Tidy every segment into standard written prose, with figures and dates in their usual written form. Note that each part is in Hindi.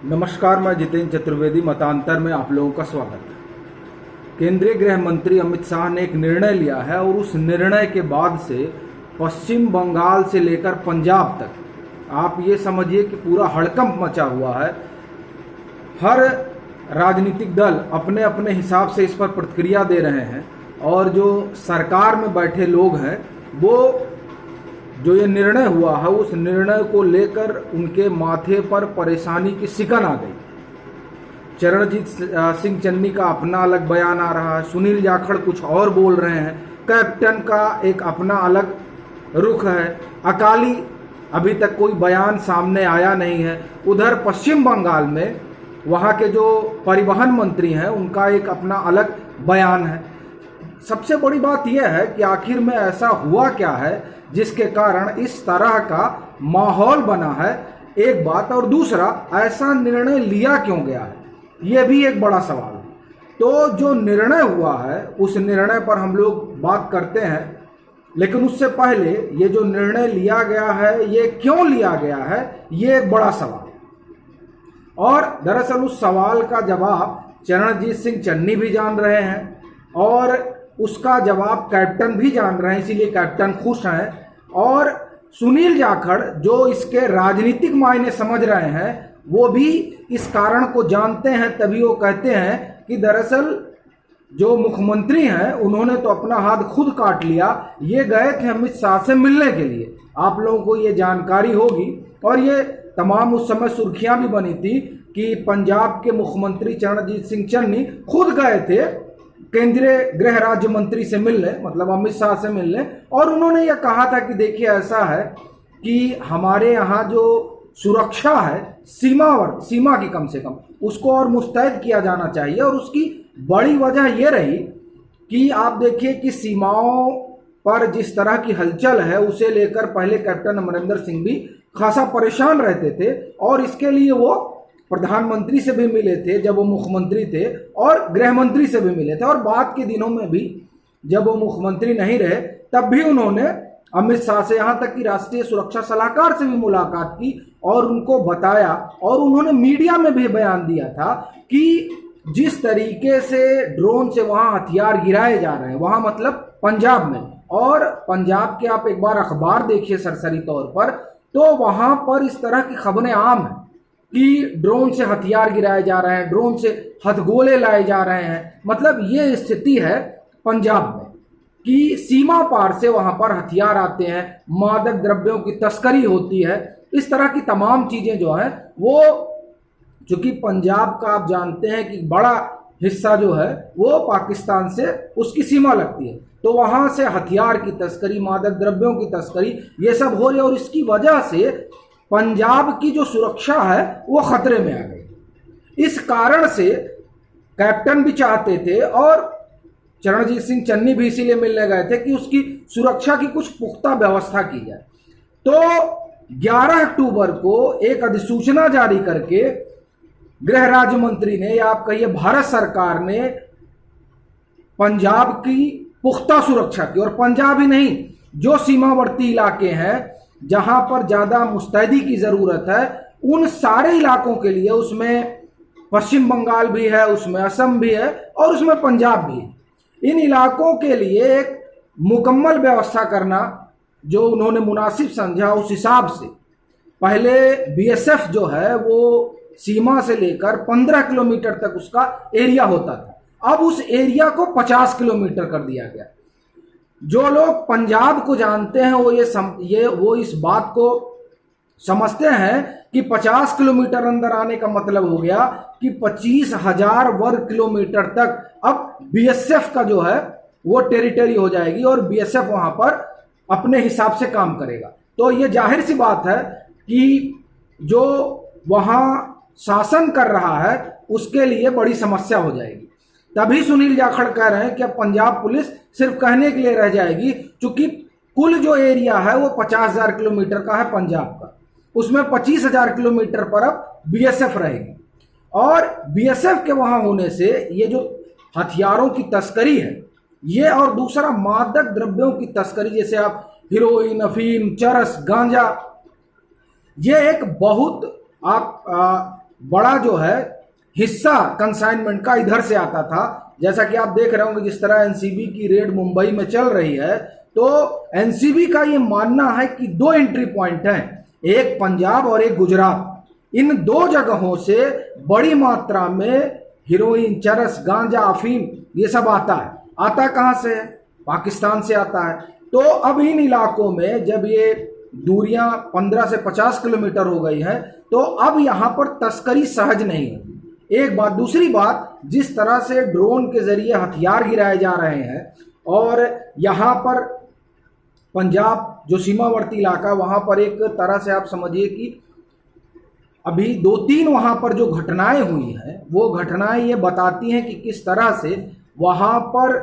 नमस्कार, मैं जितेंद्र चतुर्वेदी। मतांतर में आप लोगों का स्वागत है। केंद्रीय गृह मंत्री अमित शाह ने एक निर्णय लिया है और उस निर्णय के बाद से पश्चिम बंगाल से लेकर पंजाब तक आप ये समझिए कि पूरा हड़कंप मचा हुआ है। हर राजनीतिक दल अपने अपने हिसाब से इस पर प्रतिक्रिया दे रहे हैं और जो सरकार में बैठे लोग हैं वो जो ये निर्णय हुआ है उस निर्णय को लेकर उनके माथे पर परेशानी की शिकन आ गई। चरणजीत सिंह चन्नी का अपना अलग बयान आ रहा है, सुनील जाखड़ कुछ और बोल रहे हैं, कैप्टन का एक अपना अलग रुख है, अकाली अभी तक कोई बयान सामने आया नहीं है। उधर पश्चिम बंगाल में वहाँ के जो परिवहन मंत्री हैं उनका एक अपना अलग बयान है। सबसे बड़ी बात यह है कि आखिर में ऐसा हुआ क्या है जिसके कारण इस तरह का माहौल बना है, एक बात। और दूसरा, ऐसा निर्णय लिया क्यों गया है, यह भी एक बड़ा सवाल है। तो जो निर्णय हुआ है उस निर्णय पर हम लोग बात करते हैं, लेकिन उससे पहले ये जो निर्णय लिया गया है ये क्यों लिया गया है, ये एक बड़ा सवाल। और दरअसल उस सवाल का जवाब चरणजीत सिंह चन्नी भी जान रहे हैं और उसका जवाब कैप्टन भी जान रहे हैं, इसीलिए कैप्टन खुश हैं। और सुनील जाखड़ जो इसके राजनीतिक मायने समझ रहे हैं वो भी इस कारण को जानते हैं, तभी वो कहते हैं कि दरअसल जो मुख्यमंत्री हैं उन्होंने तो अपना हाथ खुद काट लिया, ये गए थे अमित शाह से मिलने के लिए। आप लोगों को ये जानकारी होगी और ये तमाम उस समय सुर्खियां भी बनी थी कि पंजाब के मुख्यमंत्री चरणजीत सिंह चन्नी खुद गए थे केंद्रीय गृह राज्य मंत्री से मिलने, मतलब अमित शाह से मिलने, और उन्होंने यह कहा था कि देखिए ऐसा है कि हमारे यहाँ जो सुरक्षा है सीमा की कम से कम उसको और मुस्तैद किया जाना चाहिए। और उसकी बड़ी वजह यह रही कि आप देखिए कि सीमाओं पर जिस तरह की हलचल है उसे लेकर पहले कैप्टन अमरिंदर सिंह भी खासा परेशान रहते थे और इसके लिए वो प्रधानमंत्री से भी मिले थे जब वो मुख्यमंत्री थे और गृह मंत्री से भी मिले थे, और बाद के दिनों में भी जब वो मुख्यमंत्री नहीं रहे तब भी उन्होंने अमित शाह से, यहाँ तक कि राष्ट्रीय सुरक्षा सलाहकार से भी मुलाकात की और उनको बताया। और उन्होंने मीडिया में भी बयान दिया था कि जिस तरीके से ड्रोन से वहाँ हथियार गिराए जा रहे हैं, वहाँ मतलब पंजाब में, और पंजाब के आप एक बार अखबार देखिए सरसरी तौर पर, तो वहाँ पर इस तरह की खबरें आम हैं कि ड्रोन से हथियार गिराए जा रहे हैं, ड्रोन से हथगोले लाए जा रहे हैं। मतलब ये स्थिति है पंजाब में कि सीमा पार से वहां पर हथियार आते हैं, मादक द्रव्यों की तस्करी होती है, इस तरह की तमाम चीजें जो है वो, चूंकि पंजाब का आप जानते हैं कि बड़ा हिस्सा जो है वो पाकिस्तान से उसकी सीमा लगती है, तो वहां से हथियार की तस्करी, मादक द्रव्यों की तस्करी, ये सब हो रही है। और इसकी वजह से पंजाब की जो सुरक्षा है वो खतरे में आ गई। इस कारण से कैप्टन भी चाहते थे और चरणजीत सिंह चन्नी भी इसीलिए मिलने गए थे कि उसकी सुरक्षा की कुछ पुख्ता व्यवस्था की जाए। तो 11 अक्टूबर को एक अधिसूचना जारी करके गृह राज्य मंत्री ने, या आप कहिए भारत सरकार ने, पंजाब की पुख्ता सुरक्षा की। और पंजाब ही नहीं, जो सीमावर्ती इलाके हैं जहां पर ज्यादा मुस्तैदी की जरूरत है उन सारे इलाकों के लिए, उसमें पश्चिम बंगाल भी है, उसमें असम भी है और उसमें पंजाब भी है, इन इलाकों के लिए एक मुकम्मल व्यवस्था करना जो उन्होंने मुनासिब समझा, उस हिसाब से पहले बीएसएफ जो है वो सीमा से लेकर 15 किलोमीटर तक उसका एरिया होता था, अब उस एरिया को 50 किलोमीटर कर दिया गया। जो लोग पंजाब को जानते हैं वो इस बात को समझते हैं कि 50 किलोमीटर अंदर आने का मतलब हो गया कि 25,000 वर्ग किलोमीटर तक अब बीएसएफ का जो है वो टेरिटरी हो जाएगी और बीएसएफ वहां पर अपने हिसाब से काम करेगा। तो ये जाहिर सी बात है कि जो वहां शासन कर रहा है उसके लिए बड़ी समस्या हो जाएगी। तभी सुनील जाखड़ कह रहे हैं कि अब पंजाब पुलिस सिर्फ कहने के लिए रह जाएगी, क्योंकि कुल जो एरिया है वो 50,000 किलोमीटर का है पंजाब का, उसमें 25,000 किलोमीटर पर अब बीएसएफ रहेगी। और बीएसएफ के वहां होने से ये जो हथियारों की तस्करी है ये, और दूसरा मादक द्रव्यों की तस्करी, जैसे आप हीरोइन, अफीम, चरस, गांजा, ये एक बहुत आप बड़ा जो है हिस्सा कंसाइनमेंट का इधर से आता था। जैसा कि आप देख रहे होंगे जिस तरह एनसीबी की रेड मुंबई में चल रही है, तो एनसीबी का ये मानना है कि 2 एंट्री पॉइंट हैं, एक पंजाब और एक गुजरात। इन 2 जगहों से बड़ी मात्रा में हीरोइन, चरस, गांजा, अफीम ये सब आता है। आता कहां से है? पाकिस्तान से आता है। तो अब इन इलाकों में जब ये दूरियां 15 से 50 किलोमीटर हो गई है, तो अब यहां पर तस्करी सहज नहीं है, एक बात। दूसरी बात, जिस तरह से ड्रोन के जरिए हथियार गिराए जा रहे हैं और यहां पर पंजाब जो सीमावर्ती इलाका, वहां पर एक तरह से आप समझिए कि अभी 2-3 वहां पर जो घटनाएं हुई हैं, वो घटनाएं ये बताती हैं कि किस तरह से वहां पर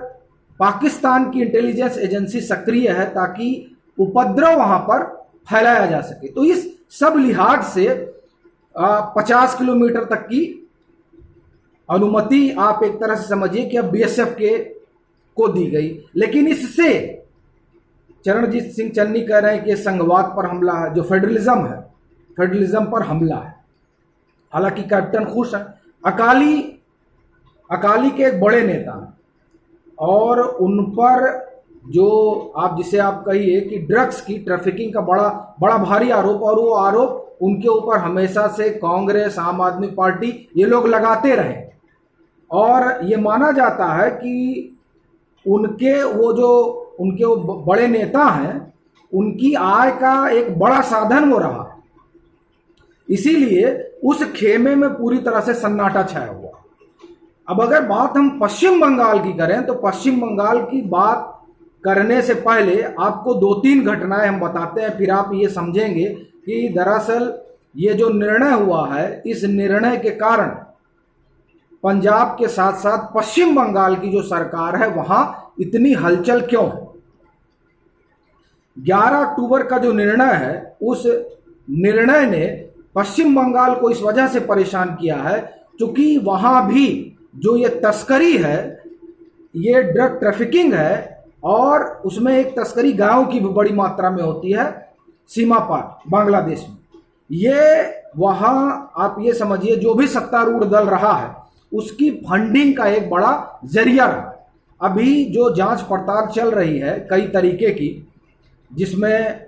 पाकिस्तान की इंटेलिजेंस एजेंसी सक्रिय है ताकि उपद्रव वहां पर फैलाया जा सके। तो इस सब लिहाज से 50 किलोमीटर तक की अनुमति आप एक तरह से समझिए कि अब बीएसएफ के को दी गई। लेकिन इससे चरणजीत सिंह चन्नी कह रहे हैं कि संघवाद पर हमला है, जो फेडरलिज्म है, फेडरलिज्म पर हमला है। हालांकि कैप्टन खुश है। अकाली के एक बड़े नेता हैं और उन पर जो आप जिसे आप कहिए कि ड्रग्स की ट्रैफिकिंग का बड़ा भारी आरोप, और वो आरोप उनके ऊपर हमेशा से कांग्रेस, आम आदमी पार्टी ये लोग लगाते रहे। और ये माना जाता है कि उनके वो बड़े नेता हैं, उनकी आय का एक बड़ा साधन वो रहा। इसीलिए उस खेमे में पूरी तरह से सन्नाटा छाया हुआ। अब अगर बात हम पश्चिम बंगाल की करें, तो पश्चिम बंगाल की बात करने से पहले आपको 2-3 घटनाएं हम बताते हैं, फिर आप ये समझेंगे कि दरअसल ये जो निर्णय हुआ है, इस निर्णय के कारण पंजाब के साथ साथ पश्चिम बंगाल की जो सरकार है वहां इतनी हलचल क्यों है। 11 अक्टूबर का जो निर्णय है, उस निर्णय ने पश्चिम बंगाल को इस वजह से परेशान किया है क्योंकि वहां भी जो ये तस्करी है, ये ड्रग ट्रैफिकिंग है, और उसमें एक तस्करी गायों की भी बड़ी मात्रा में होती है सीमा पार बांग्लादेश में। ये वहां आप ये समझिए जो भी सत्तारूढ़ दल रहा है उसकी फंडिंग का एक बड़ा जरिया रहा। अभी जो जांच पड़ताल चल रही है कई तरीके की, जिसमें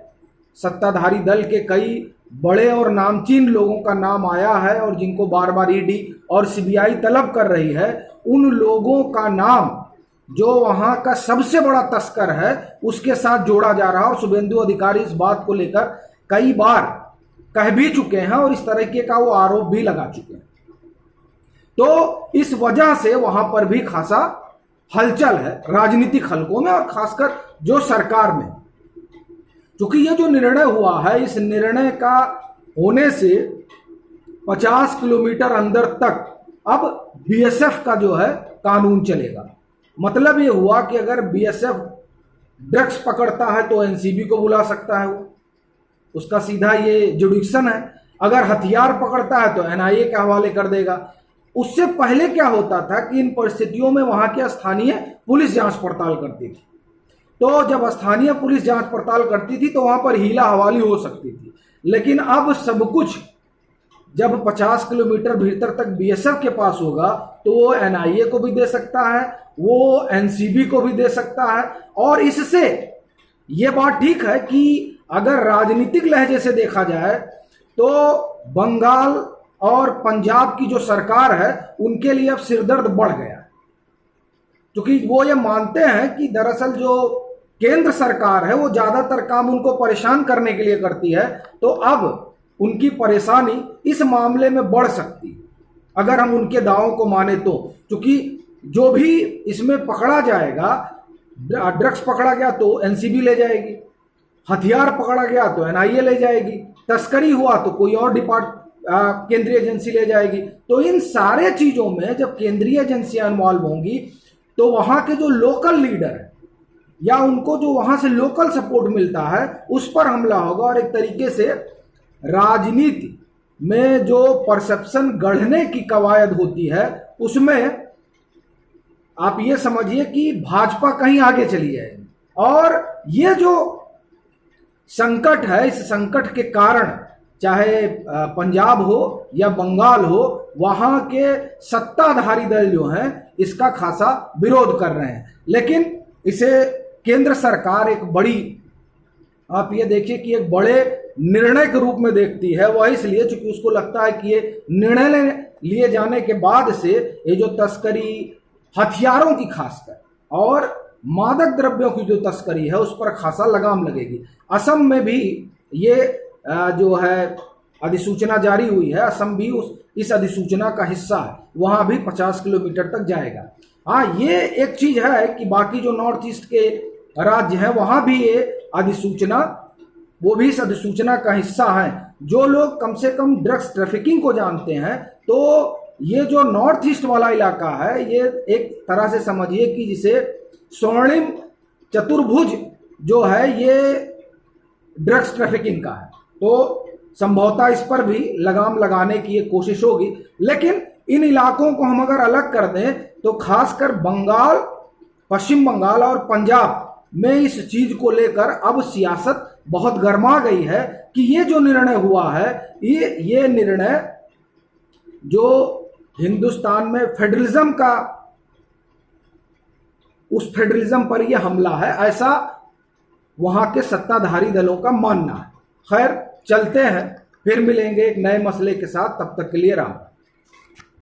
सत्ताधारी दल के कई बड़े और नामचीन लोगों का नाम आया है और जिनको बार बार ईडी और सीबीआई तलब कर रही है, उन लोगों का नाम जो वहां का सबसे बड़ा तस्कर है उसके साथ जोड़ा जा रहा है। और शुभेंदु अधिकारी इस बात को लेकर कई बार कह भी चुके हैं और इस तरीके का वो आरोप भी लगा चुके हैं। तो इस वजह से वहां पर भी खासा हलचल है राजनीतिक हलकों में, और खासकर जो सरकार में। क्योंकि ये जो निर्णय हुआ है, इस निर्णय का होने से 50 किलोमीटर अंदर तक अब बीएसएफ का जो है कानून चलेगा। मतलब ये हुआ कि अगर बीएसएफ ड्रग्स पकड़ता है तो एनसीबी को बुला सकता है, वो उसका सीधा ये जुडिक्शन है। अगर हथियार पकड़ता है तो एनआईए के हवाले कर देगा। उससे पहले क्या होता था कि इन परिस्थितियों में वहां की स्थानीय पुलिस जांच पड़ताल करती थी। तो जब स्थानीय पुलिस जांच पड़ताल करती थी तो वहां पर हीला हवाली हो सकती थी। लेकिन अब सब कुछ जब 50 किलोमीटर भीतर तक बीएसएफ के पास होगा तो वो एनआईए को भी दे सकता है, वो एनसीबी को भी दे सकता है। और इससे ये बात ठीक है कि अगर राजनीतिक लहजे से देखा जाए तो बंगाल और पंजाब की जो सरकार है उनके लिए अब सिरदर्द बढ़ गया है, क्योंकि वो ये मानते हैं कि दरअसल जो केंद्र सरकार है वो ज्यादातर काम उनको परेशान करने के लिए करती है। तो अब उनकी परेशानी इस मामले में बढ़ सकती है अगर हम उनके दावों को माने तो। क्योंकि जो भी इसमें पकड़ा जाएगा, ड्रग्स पकड़ा गया तो एनसीबी ले जाएगी, हथियार पकड़ा गया तो एनआईए ले जाएगी, तस्करी हुआ तो कोई और केंद्रीय एजेंसी ले जाएगी। तो इन सारे चीजों में जब केंद्रीय एजेंसियां इन्वॉल्व होंगी तो वहां के जो लोकल लीडर है या उनको जो वहां से लोकल सपोर्ट मिलता है उस पर हमला होगा। और एक तरीके से राजनीति में जो परसेप्शन गढ़ने की कवायद होती है उसमें आप ये समझिए कि भाजपा कहीं आगे चली जाएगी। और ये जो संकट है, इस संकट के कारण चाहे पंजाब हो या बंगाल हो, वहां के सत्ताधारी दल जो हैं इसका खासा विरोध कर रहे हैं। लेकिन इसे केंद्र सरकार एक बड़ी, आप ये देखिए कि एक बड़े निर्णय के रूप में देखती है। वह इसलिए चूंकि उसको लगता है कि ये निर्णय लिए जाने के बाद से ये जो तस्करी हथियारों की खासकर और मादक द्रव्यों की जो तस्करी है उस पर खासा लगाम लगेगी। असम में भी ये जो है अधिसूचना जारी हुई है, असम भी इस अधिसूचना का हिस्सा है, वहां भी 50 किलोमीटर तक जाएगा। हाँ, ये एक चीज है कि बाकी जो नॉर्थ ईस्ट के राज्य हैं वहां भी ये अधिसूचना, वो भी इस अधिसूचना का हिस्सा है। जो लोग कम से कम ड्रग्स ट्रैफिकिंग को जानते हैं, तो ये जो नॉर्थ ईस्ट वाला इलाका है ये एक तरह से समझिए कि जिसे स्वर्णिम चतुर्भुज जो है ये ड्रग्स ट्रैफिकिंग का है, तो संभवतः इस पर भी लगाम लगाने की एक कोशिश होगी। लेकिन इन इलाकों को हम अगर अलग कर दें तो खासकर बंगाल, पश्चिम बंगाल और पंजाब में इस चीज को लेकर अब सियासत बहुत गर्मा गई है कि ये जो निर्णय हुआ है ये निर्णय जो हिंदुस्तान में फेडरलिज्म का, उस फेडरलिज्म पर यह हमला है, ऐसा वहां के सत्ताधारी दलों का मानना है। खैर, चलते हैं, फिर मिलेंगे एक नए मसले के साथ। तब तक के लिए राम।